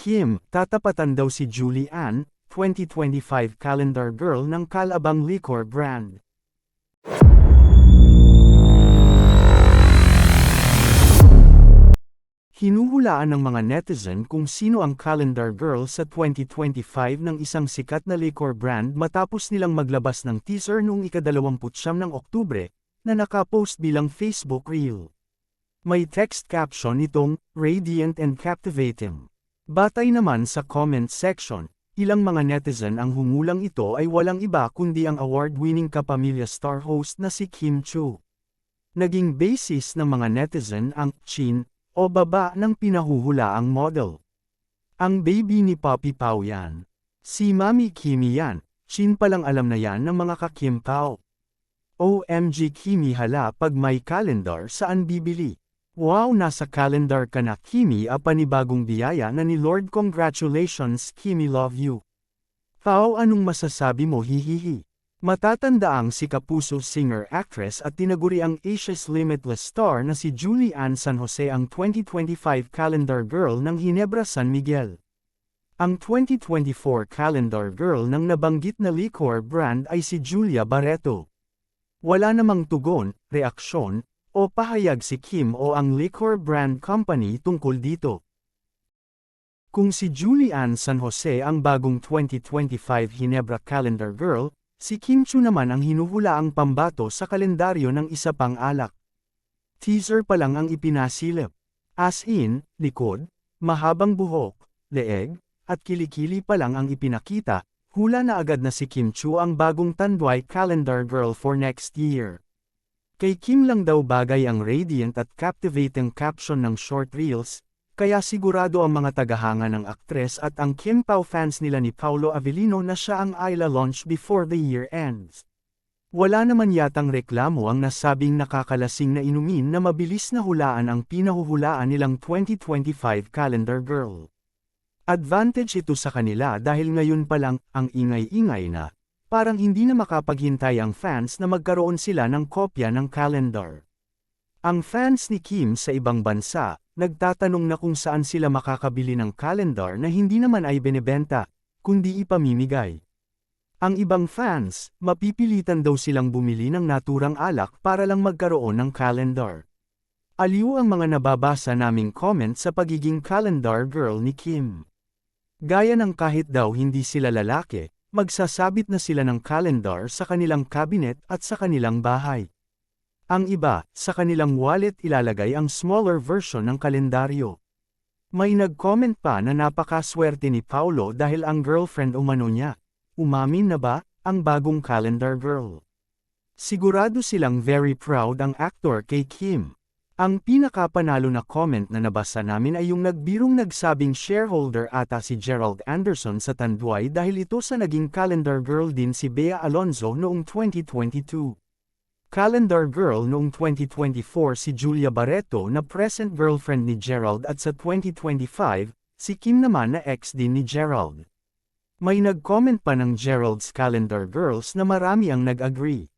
Kim, tatapatan daw si Julian, 2025 calendar girl ng Calabang Liquor brand. Hinuhulaan ng mga netizen kung sino ang calendar girl sa 2025 ng isang sikat na liquor brand matapos nilang maglabas ng teaser noong ika-29 ng Oktubre, na nakapost bilang Facebook Reel. May text caption itong, "Radiant and Captivating." Batay naman sa comment section, ilang mga netizen ang humulang ito ay walang iba kundi ang award-winning Kapamilya star host na si Kim Chiu. Naging basis ng mga netizen ang chin o baba ng pinahuhulaang model. Ang baby ni Poppy Pao yan. Si Mami Kimi yan, chin palang alam na yan ng mga ka-Kim Pao. OMG Kimi hala pag may calendar saan bibili? Wow, nasa calendar ka na Kimi, panibagong biyaya na ni Lord. Congratulations Kimi, love you. Pao, anong masasabi mo? Hihihi. Matatandaang si kapuso singer-actress at tinaguriang Asia's Limitless star na si Julian San Jose ang 2025 calendar girl ng Ginebra San Miguel. Ang 2024 calendar girl ng nabanggit na liquor brand ay si Julia Barreto. Wala namang tugon, reaksyon, o pahayag si Kim o ang liquor brand company tungkol dito. Kung si Julian San Jose ang bagong 2025 Ginebra calendar girl, si Kim Chiu naman ang hinuhulaang pambato sa kalendaryo ng isa pang alak. Teaser pa lang ang ipinasilip. As in, likod, mahabang buhok, leeg, at kilikili pa lang ang ipinakita, hula na agad na si Kim Chiu ang bagong Tanduay calendar girl for next year. Kay Kim lang daw bagay ang radiant at captivating caption ng short reels, kaya sigurado ang mga tagahanga ng aktres at ang Kim Pao fans nila ni Paulo Avellino na siya ang Ayla launch before the year ends. Wala naman yatang reklamo ang nasabing nakakalasing na inumin na mabilis na hulaan ang pinahuhulaan nilang 2025 calendar girl. Advantage ito sa kanila dahil ngayon pa lang, ang ingay-ingay na, parang hindi na makapaghintay ang fans na magkaroon sila ng kopya ng calendar. Ang fans ni Kim sa ibang bansa, nagtatanong na kung saan sila makakabili ng calendar na hindi naman ay binebenta, kundi ipamimigay. Ang ibang fans, mapipilitan daw silang bumili ng naturang alak para lang magkaroon ng calendar. Aliw ang mga nababasa naming comment sa pagiging calendar girl ni Kim. Gaya ng kahit daw hindi sila lalaki, magsasabit na sila ng calendar sa kanilang cabinet at sa kanilang bahay. Ang iba, sa kanilang wallet ilalagay ang smaller version ng kalendaryo. May nag-comment pa na napakaswerte ni Paulo dahil ang girlfriend umano niya. Umamin na ba, ang bagong calendar girl? Sigurado silang very proud ang actor kay Kim. Ang pinakapanalo na comment na nabasa namin ay yung nagbirong nagsabing shareholder ata si Gerald Anderson sa Tanduay dahil ito sa naging calendar girl din si Bea Alonzo noong 2022. Calendar girl noong 2024 si Julia Barreto na present girlfriend ni Gerald at sa 2025, si Kim naman na ex din ni Gerald. May nag-comment pa ng Gerald's calendar girls na marami ang nag-agree.